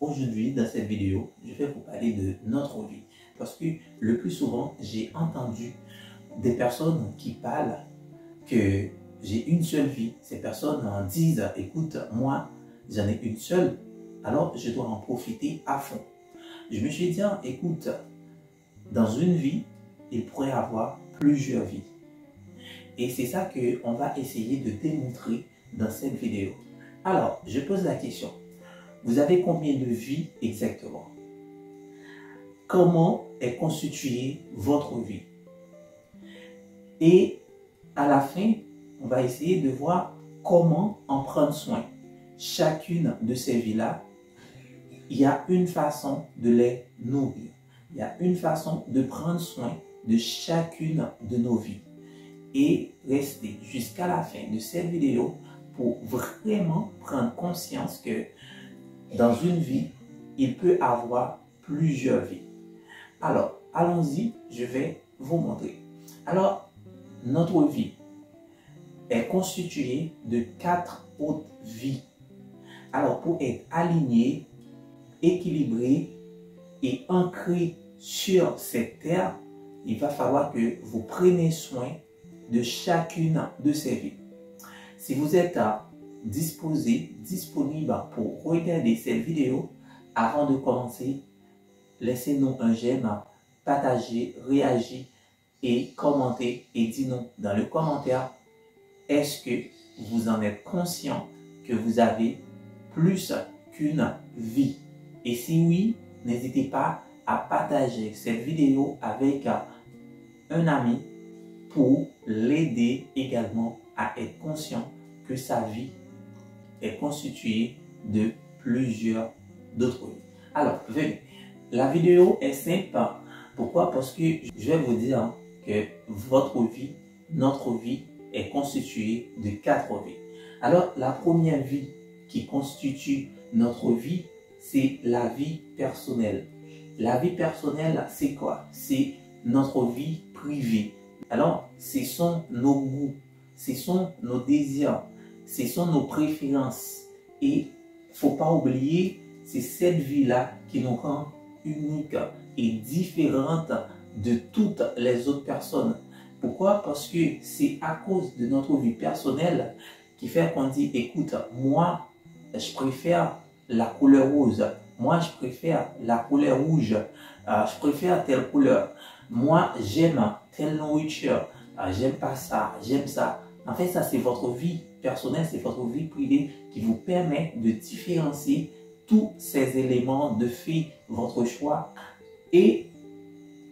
Aujourd'hui, dans cette vidéo, je vais vous parler de notre vie. Parce que le plus souvent, j'ai entendu des personnes qui parlent que j'ai une seule vie. Ces personnes en disent, écoute, moi, j'en ai une seule, alors je dois en profiter à fond. Je me suis dit, écoute, dans une vie, il pourrait y avoir plusieurs vies. Et c'est ça qu'on va essayer de démontrer dans cette vidéo. Alors, je pose la question. Vous avez combien de vies exactement? Comment est constituée votre vie? Et à la fin, on va essayer de voir comment en prendre soin. Chacune de ces vies-là, il y a une façon de les nourrir. Il y a une façon de prendre soin de chacune de nos vies. Et restez jusqu'à la fin de cette vidéo pour vraiment prendre conscience que dans une vie, il peut avoir plusieurs vies. Alors, allons-y, je vais vous montrer. Alors, notre vie est constituée de 4 autres vies. Alors, pour être aligné, équilibré et ancré sur cette terre, il va falloir que vous preniez soin de chacune de ces vies. Si vous êtes disponible pour regarder cette vidéo, avant de commencer, laissez-nous un j'aime, partagez, réagissez et commentez et dites-nous dans le commentaire, est-ce que vous en êtes conscient que vous avez plus qu'une vie? Et si oui, n'hésitez pas à partager cette vidéo avec un ami pour l'aider également à être conscient que sa vie est constituée de plusieurs d'autres vies. Alors, venez. La vidéo est simple. Pourquoi? Parce que je vais vous dire que votre vie, notre vie, est constituée de 4 vies. Alors, la première vie qui constitue notre vie, c'est la vie personnelle. La vie personnelle, c'est quoi? C'est notre vie privée. Alors, ce sont nos goûts, ce sont nos désirs, ce sont nos préférences. Et il ne faut pas oublier, c'est cette vie-là qui nous rend unique et différente de toutes les autres personnes. Pourquoi? Parce que c'est à cause de notre vie personnelle qui fait qu'on dit, écoute, moi, je préfère la couleur rose. Moi, je préfère la couleur rouge. Je préfère telle couleur. Moi, j'aime telle nourriture. J'aime pas ça, j'aime ça. En fait, ça, c'est votre vie personnelle, c'est votre vie privée qui vous permet de différencier tous ces éléments, de faire votre choix. Et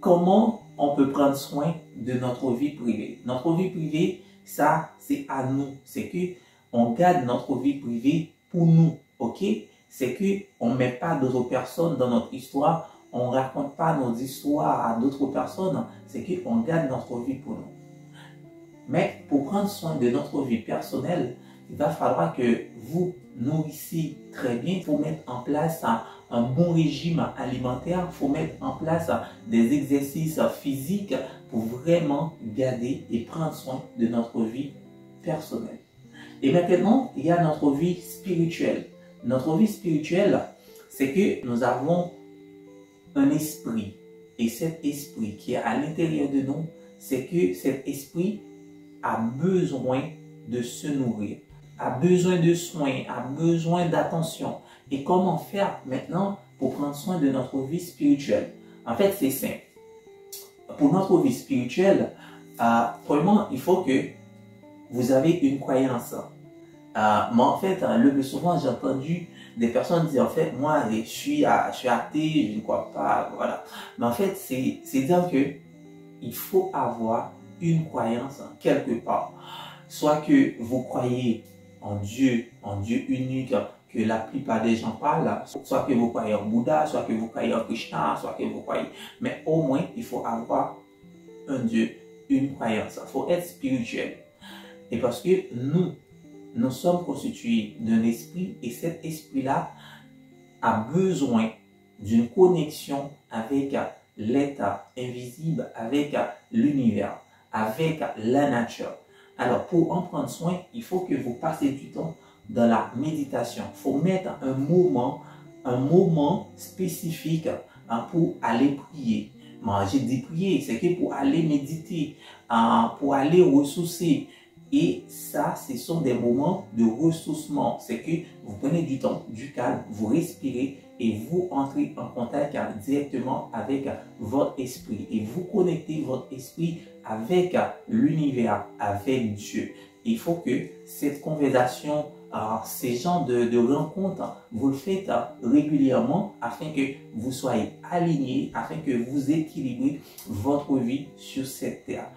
comment on peut prendre soin de notre vie privée? Notre vie privée, ça, c'est à nous. C'est que on garde notre vie privée pour nous, ok? C'est que on ne met pas d'autres personnes dans notre histoire. On ne raconte pas nos histoires à d'autres personnes. C'est qu'on garde notre vie pour nous. Mais pour prendre soin de notre vie personnelle, il va falloir que vous nourrissiez très bien. Il faut mettre en place un bon régime alimentaire. Il faut mettre en place des exercices physiques pour vraiment garder et prendre soin de notre vie personnelle. Et maintenant, il y a notre vie spirituelle. Notre vie spirituelle, c'est que nous avons un esprit. Et cet esprit qui est à l'intérieur de nous, c'est que cet esprit a besoin de se nourrir, a besoin de soins, a besoin d'attention. Et comment faire maintenant pour prendre soin de notre vie spirituelle? En fait, c'est simple. Pour notre vie spirituelle, premièrement, il faut que vous avez une croyance. Mais en fait, le plus souvent, j'ai entendu des personnes dire, en fait, moi, je suis athée, je ne crois pas, voilà. Mais en fait, c'est dire que il faut avoir une croyance quelque part. Soit que vous croyez en Dieu unique, que la plupart des gens parlent, soit que vous croyez en Bouddha, soit que vous croyez en Krishna, soit que vous croyez. Mais au moins, il faut avoir un Dieu, une croyance. Il faut être spirituel. Et parce que nous sommes constitués d'un esprit et cet esprit-là a besoin d'une connexion avec l'état invisible, avec l'univers, avec la nature. Alors, pour en prendre soin, il faut que vous passiez du temps dans la méditation. Il faut mettre un moment un moment spécifique pour aller prier. J'ai dit prier, c'est que pour aller méditer, pour aller ressourcer. Et ça, ce sont des moments de ressourcement. C'est que vous prenez du temps, du calme, vous respirez et vous entrez en contact directement avec votre esprit. Et vous connectez votre esprit avec l'univers, avec Dieu. Il faut que cette conversation, ces genres de rencontres, vous le faites régulièrement afin que vous soyez alignés, afin que vous équilibrez votre vie sur cette terre.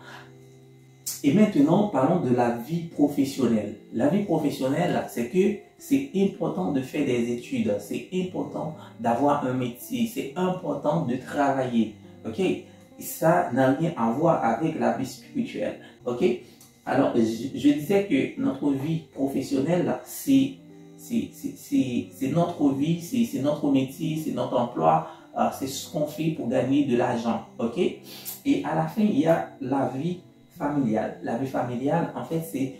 Et maintenant, parlons de la vie professionnelle. La vie professionnelle, c'est que c'est important de faire des études, c'est important d'avoir un métier, c'est important de travailler. Ok? Ça n'a rien à voir avec la vie spirituelle. Ok? Alors, je disais que notre vie professionnelle, c'est notre vie, c'est notre métier, c'est notre emploi, c'est ce qu'on fait pour gagner de l'argent. Ok? Et à la fin, il y a la vie familiale. La vie familiale, en fait, c'est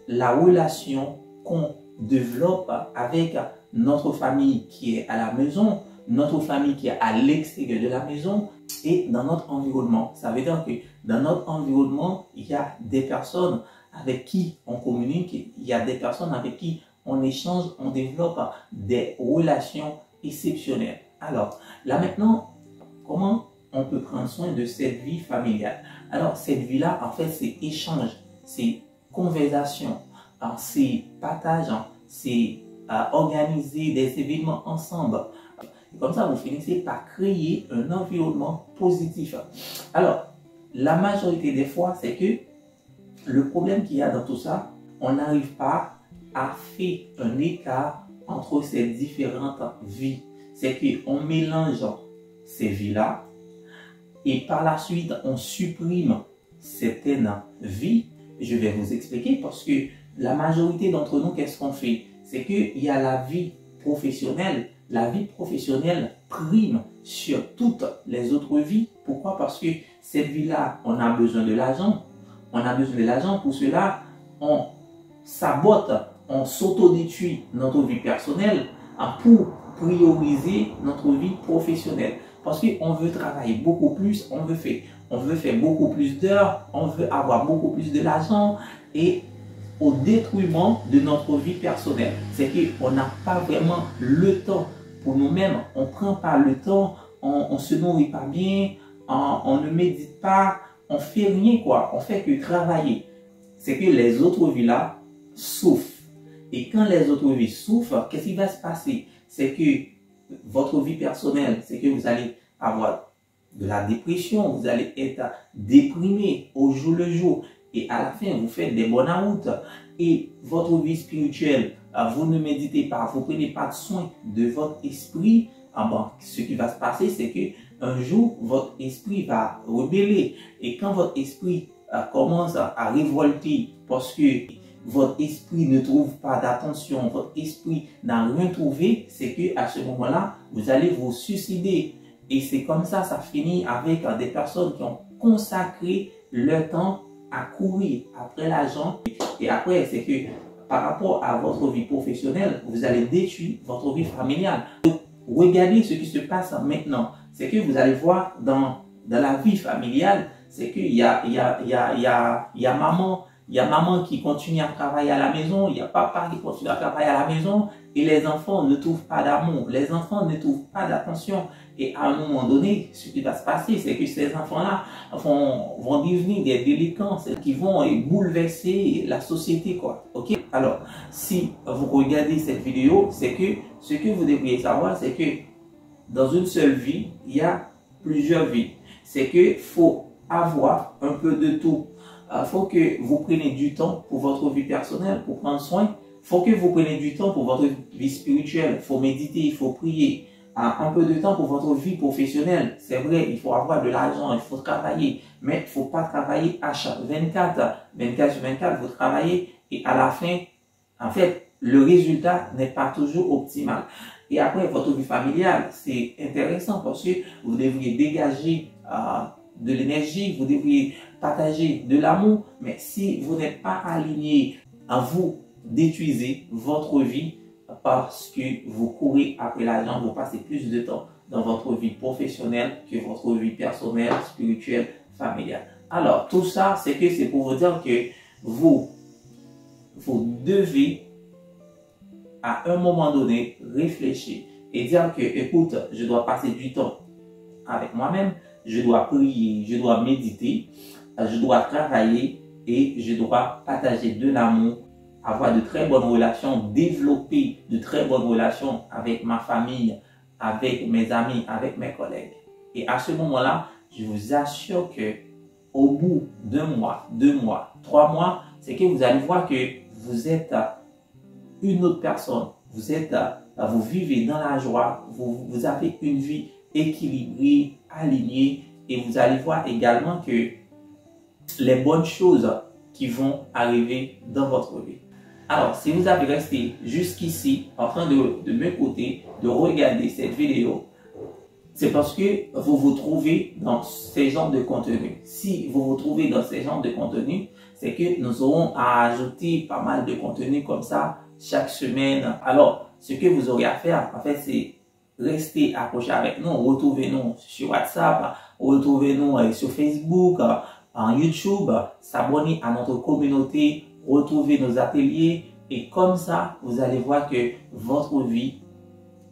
la relation qu'on développe avec notre famille qui est à la maison, notre famille qui est à l'extérieur de la maison et dans notre environnement. Ça veut dire que dans notre environnement, il y a des personnes avec qui on communique, il y a des personnes avec qui on échange, on développe des relations exceptionnelles. Alors, là maintenant, comment on peut prendre soin de cette vie familiale? Alors, cette vie-là, en fait, c'est échange, c'est conversation, c'est partage, c'est organiser des événements ensemble. Et comme ça, vous finissez par créer un environnement positif. Alors, la majorité des fois, c'est que le problème qu'il y a dans tout ça, on n'arrive pas à faire un écart entre ces différentes vies. C'est qu'on mélange ces vies-là, et par la suite, on supprime certaines vies. Je vais vous expliquer parce que la majorité d'entre nous, qu'est-ce qu'on fait? C'est qu'il y a la vie professionnelle. La vie professionnelle prime sur toutes les autres vies. Pourquoi? Parce que cette vie-là, on a besoin de l'argent. On a besoin de l'argent. Pour cela, on sabote, on s'autodétruit notre vie personnelle pour prioriser notre vie professionnelle. Parce qu'on veut travailler beaucoup plus, on veut faire beaucoup plus d'heures, on veut avoir beaucoup plus de l'argent et au détriment de notre vie personnelle. C'est qu'on n'a pas vraiment le temps pour nous-mêmes, on ne prend pas le temps, on ne se nourrit pas bien, on ne médite pas, on ne fait rien quoi, on fait que travailler. C'est que les autres vies là souffrent. Et quand les autres vies souffrent, qu'est-ce qui va se passer? C'est que votre vie personnelle, c'est que vous allez avoir de la dépression, vous allez être déprimé au jour le jour et à la fin vous faites des burn-out et votre vie spirituelle, vous ne méditez pas, vous ne prenez pas soin de votre esprit, ce qui va se passer c'est que un jour votre esprit va rebeller et quand votre esprit commence à révolter parce que votre esprit ne trouve pas d'attention, votre esprit n'a rien trouvé, c'est que à ce moment-là, vous allez vous suicider. Et c'est comme ça finit avec des personnes qui ont consacré leur temps à courir après l'argent. Et après, c'est que par rapport à votre vie professionnelle, vous allez détruire votre vie familiale. Donc, regardez ce qui se passe maintenant. C'est que vous allez voir dans la vie familiale, c'est qu'il y a maman. Il y a maman qui continue à travailler à la maison, il y a papa qui continue à travailler à la maison et les enfants ne trouvent pas d'amour, les enfants ne trouvent pas d'attention. Et à un moment donné, ce qui va se passer, c'est que ces enfants-là vont devenir des délinquants qui vont bouleverser la société, quoi. Ok? Alors, si vous regardez cette vidéo, c'est que ce que vous devriez savoir, c'est que dans une seule vie, il y a plusieurs vies. C'est qu'il faut avoir un peu de tout. Il faut que vous preniez du temps pour votre vie personnelle, pour prendre soin. Il faut que vous preniez du temps pour votre vie spirituelle. Il faut méditer, il faut prier. Un peu de temps pour votre vie professionnelle. C'est vrai, il faut avoir de l'argent, il faut travailler. Mais il ne faut pas travailler H24. 24 sur 24, vous travaillez et à la fin, en fait, le résultat n'est pas toujours optimal. Et après, votre vie familiale, c'est intéressant parce que vous devriez dégager de l'énergie, vous devriez partager de l'amour, mais si vous n'êtes pas aligné, à vous détruisez votre vie parce que vous courez après l'argent, vous passez plus de temps dans votre vie professionnelle que votre vie personnelle, spirituelle, familiale. Alors, tout ça, c'est pour vous dire que vous devez, à un moment donné, réfléchir et dire que, écoute, je dois passer du temps avec moi-même, je dois prier, je dois méditer, je dois travailler et je dois partager de l'amour, avoir de très bonnes relations, développer de très bonnes relations avec ma famille, avec mes amis, avec mes collègues. Et à ce moment-là, je vous assure que au bout d'un mois, 2 mois, 3 mois, c'est que vous allez voir que vous êtes une autre personne. Vous vivez dans la joie, vous avez une vie équilibrée, alignée, et vous allez voir également que les bonnes choses qui vont arriver dans votre vie. Alors, si vous avez resté jusqu'ici en train de m'écouter, de regarder cette vidéo, c'est parce que vous vous trouvez dans ces genres de contenu. Si vous vous trouvez dans ces genres de contenu, c'est que nous aurons à ajouter pas mal de contenu comme ça chaque semaine. Alors, ce que vous aurez à faire, en fait, c'est rester accroché avec nous. Retrouvez-nous sur WhatsApp, retrouvez-nous sur Facebook, en YouTube, s'abonner à notre communauté, retrouver nos ateliers. Et comme ça, vous allez voir que votre vie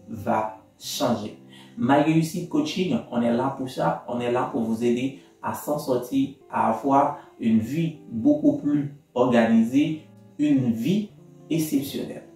va changer. My Réussite Coaching, on est là pour ça. On est là pour vous aider à s'en sortir, à avoir une vie beaucoup plus organisée, une vie exceptionnelle.